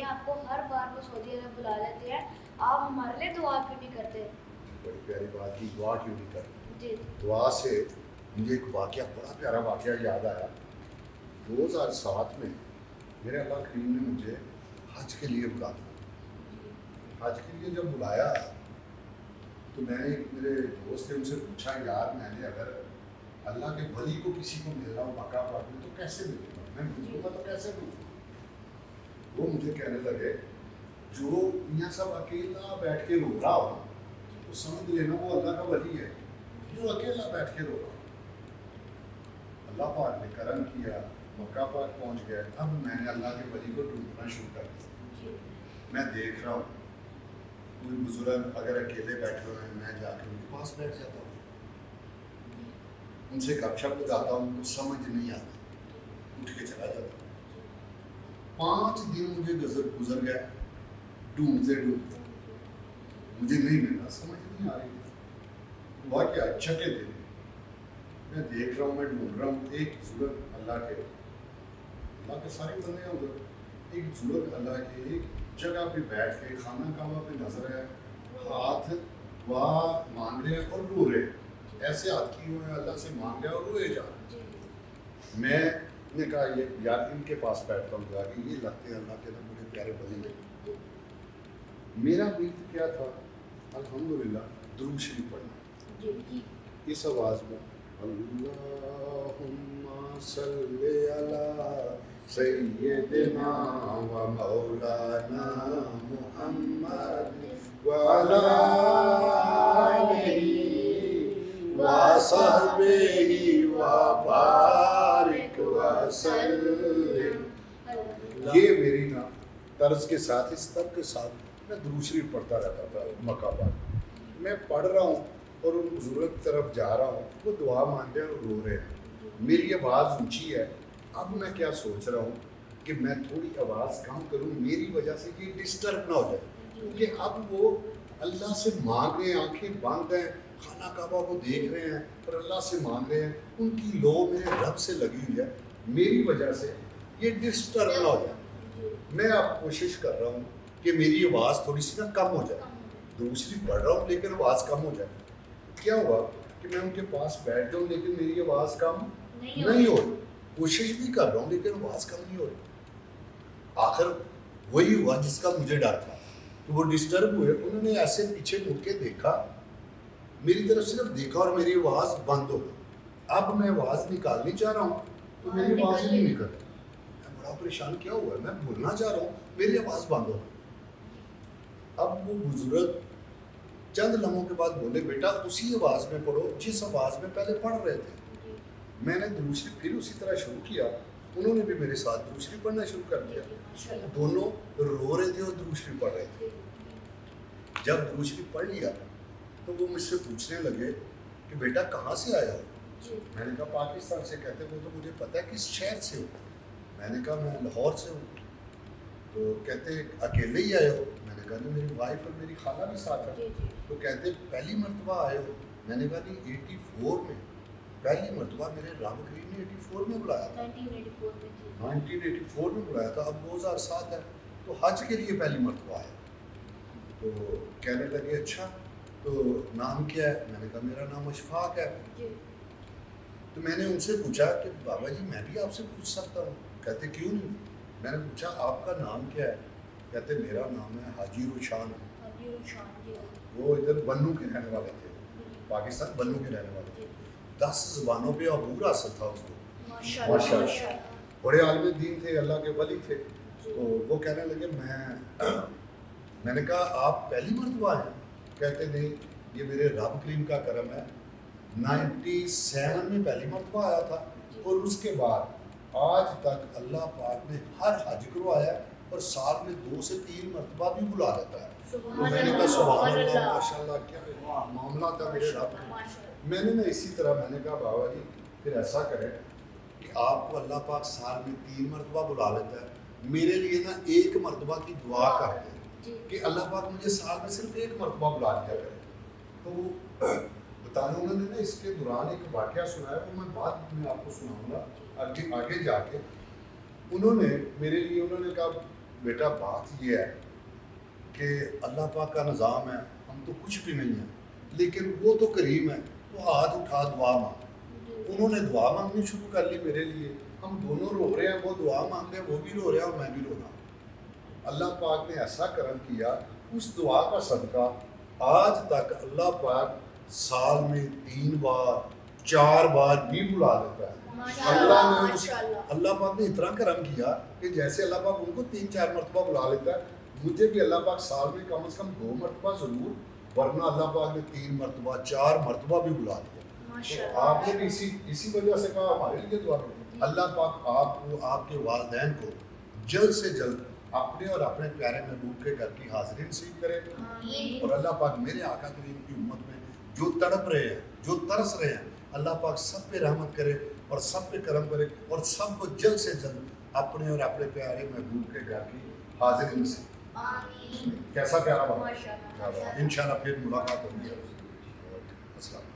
آپ کو ہر بار وہ سعودی عرب بلا لیتے ہیں, آپ ہمارے لیے دعا کیوں نہیں کرتے؟ بڑی پیاری بات کی, دعا کیوں نہیں کرتے؟ جی دعا سے مجھے ایک واقعہ, بڑا پیارا واقعہ یاد آیا. 2007 میں میرے اللہ کریم نے مجھے حج کے لیے بلایا. حج کے لیے جب بلایا تو میں نے میرے دوست سے ان سے پوچھا, یار میں نے اگر اللہ کے ولی کو کسی کو مل رہا ہوں مکہ پاک میں تو کیسے ملوں گا, میں ملوں گا تو کیسے ملوں گا؟ وہ مجھے کہنے لگے جو میاں صاحب اکیلا بیٹھ کے رو رہا ہو تو سمجھ لینا وہ اللہ کا ولی ہے, جو اکیلا بیٹھ کے رو رہا ہو. اللہ پاک نے کرم کیا, مکہ پاک پہنچ گئے. اب میں نے اللہ کے ولی کو ڈھونڈنا شروع کر دیا. میں دیکھ رہا ہوں کوئی بزرگ اگر اکیلے بیٹھے ہوئے ہیں, میں جا کے ان کے پاس بیٹھ جاتا ہوں, ان سے گپ شپ لگاتا ہوں, تو سمجھ نہیں آتی, اٹھ کے چلا جاتا ہوں. 5 دن مجھے گزر گئے ڈھونڈتے ڈھونڈتے, مجھے نہیں ملنا, سمجھ نہیں آ رہی. ہوا کیا, چھٹے دن میں دیکھ رہا ہوں, میں ڈھونڈ رہا ہوں, ایک بزرگ اللہ کے سارے بندے ہیں ادھر, ایک بزرگ اللہ کے ایک جگہ پہ بیٹھ کے خانہ کعبہ پہ نظر ہے, ہاتھ وہاں مانگ رہے ہیں اور رو رہے ہیں, ایسے ہاتھ کیے ہوئے ہیں اللہ سے مانگ رہے ہیں اور روئے جا رہے ہیں. میں نے کہا یہ یار ان کے پاس بیٹھتا ہوں جا کے, یہ لگتے ہیں اللہ کے بڑے پیارے ولی ہیں. میرا بیت کیا تھا, الحمدللہ درود شریف پڑھنا اس آواز میں, اللہم صلی علی سیدنا و مولانا محمد وعلی آلہ و صحبہ و بارک وسلم. یہ میری نا طرز کے ساتھ, اس طرز کے ساتھ میں درود شریف پڑھتا رہتا تھا مکہ پاک. میں پڑھ رہا ہوں اور ان بزرگ کی طرف جا رہا ہوں, وہ دعا مانگ رہے ہیں اور رو رہے ہیں. میری آواز اونچی ہے. اب میں کیا سوچ رہا ہوں کہ میں تھوڑی آواز کم کروں, میری وجہ سے یہ ڈسٹرب نہ ہو جائے, کیونکہ اب وہ اللہ سے مانگ رہے ہیں, آنکھیں بند ہیں, خانہ کعبہ کو دیکھ رہے ہیں اور اللہ سے مانگ رہے ہیں. ان کی لو میرے رب سے لگی ہوئی ہے, میری وجہ سے یہ ڈسٹرب نہ ہو جائے. میں اب کوشش کر رہا ہوں کہ میری آواز تھوڑی سی نا کم ہو جائے. دوسری پڑھ رہا ہوں لیکن آواز کم ہو جائے. کیا ہوا کہ میں ان کے پاس بیٹھ جاؤں لیکن میری آواز کم نہیں ہو رہی. کوشش بھی کر رہا ہوں لیکن آواز کم نہیں ہو رہی. آخر وہی ہوا جس کا مجھے ڈر تھا کہ وہ ڈسٹرب ہوئے. انہوں نے ایسے پیچھے مڑ کے دیکھا, میری طرف صرف دیکھا اور میری آواز بند ہو گئی. اب میں آواز نکالنی چاہ رہا ہوں تو میری آواز ہی نہیں نکل رہی. میں بڑا پریشان, کیا ہوا ہے, میں بولنا چاہ رہا ہوں میری آواز بند ہو گئی. اب وہ بزرگ چند لمحوں کے بعد بولے, بیٹا اسی آواز میں پڑھو جس آواز میں پہلے پڑھ رہے تھے. میں نے درود شریف پھر اسی طرح شروع کیا, انہوں نے بھی میرے ساتھ درود شریف پڑھنا شروع کر دیا. دونوں رو رہے تھے اور درود شریف پڑھ رہے تھے. جب درود شریف پڑھ لیا تو وہ مجھ سے پوچھنے لگے کہ بیٹا کہاں سے آیا ہو؟ میں نے کہا پاکستان سے. کہتے وہ تو مجھے پتہ ہے کس شہر سے ہو. میں نے کہا میں لاہور سے ہوں. تو کہتے اکیلے ہی آئے ہو؟ میں نے کہا نہیں, میری وائف اور میری خالہ بھی ساتھ ہے. تو کہتے پہلی مرتبہ آئے ہو؟ میں نے کہا نہیں 84 میں پہلی مرتبہ میرے رب کریم نے 84 میں بلایا تھا. 1984 میں بلایا تھا. اب 2007 ہے تو حج کے لیے پہلی مرتبہ آیا. تو کہنے لگے اچھا تو نام کیا ہے؟ میں نے کہا میرا نام اشفاق ہے. تو میں نے ان سے پوچھا کہ بابا جی میں بھی آپ سے پوچھ سکتا ہوں؟ کہتے کیوں نہیں. میں نے پوچھا آپ کا نام کیا ہے؟ کہتے میرا نام ہے حاجی روشان. وہ ادھر بنوں کے رہنے والے تھے, پاکستان بنوں کے رہنے والے تھے. 10 زبانوں پہ عبور حاصل تھا اس کو, ماشاء اللہ. بڑے عالم دین تھے, اللہ کے ولی تھے. تو وہ کہنے لگے میں نے کہا آپ پہلی مرتبہ آئے؟ کہتے نہیں, یہ میرے رب کریم کا کرم ہے. 97 میں پہلی مرتبہ آیا تھا اور اس کے بعد آج تک اللہ پاک نے ہر حج کروایا اور سال میں 2 سے 3 مرتبہ بھی بلا لیتا ہے. تو میں نے کہا سبحان اللہ, ماشاء اللہ, کیا معاملہ تھا میرے رب کا. میں نے نا اسی طرح میں نے کہا بابا جی پھر ایسا کریں کہ آپ کو اللہ پاک سال میں 3 مرتبہ بلا لیتا ہے, میرے لیے نا 1 مرتبہ کی دعا کر دیں کہ اللہ پاک مجھے سال میں صرف 1 مرتبہ بلا لیا کرے. تو وہ بتانے انہوں نے نا اس کے دوران ایک واقعہ سنایا, وہ میں بعد میں آپ کو سناؤں گا آگے جا کے. انہوں نے میرے لیے, انہوں نے کہا بیٹا بات یہ ہے کہ اللہ پاک کا نظام ہے، ہم تو کچھ بھی نہیں ہیں، لیکن وہ تو کریم ہے، وہ ہاتھ اٹھا دعا مانگ، انہوں نے دعا مانگنی شروع کر لی میرے لیے، ہم دونوں رو رہے ہیں، وہ دعا مانگ رہے ہیں، وہ بھی رو رہے ہیں اور میں بھی رو رہا ہوں۔ اللہ پاک نے ایسا کرم کیا، اس دعا کا صدقہ آج تک اللہ پاک سال میں 3 بار 4 بار بھی بلا دیتا ہے۔ اللہ پاک نے اتنا کرم کیا کہ جیسے اللہ پاک ان کو 3-4 مرتبہ بلا لیتا ہے، مجھے بھی اللہ پاک سال میں کم از کم 2 مرتبہ ضرور، ورنہ اللہ پاک نے 3 مرتبہ 4 مرتبہ بھی بلا دیا۔ تو آپ نے بھی اسی وجہ سے کہا ہمارے لیے دعا کرو۔ اللہ پاک آپ کو، آپ کے والدین کو جلد سے جلد اپنے اور اپنے پیارے محبوب کے گھر کی حاضری نصیب کرے، اور اللہ پاک میرے آقا کریم کی امت میں جو تڑپ رہے ہیں، جو ترس رہے ہیں، اللہ پاک سب پہ رحمت کرے اور سب پہ کرم کرے، اور سب کو جلد سے جلد اپنے اور اپنے پیارے محبوب کے گھر کی حاضری نصیب۔ کیسا پیارا بات، انشاءاللہ پھر ملاقات ہوگی۔ السلام۔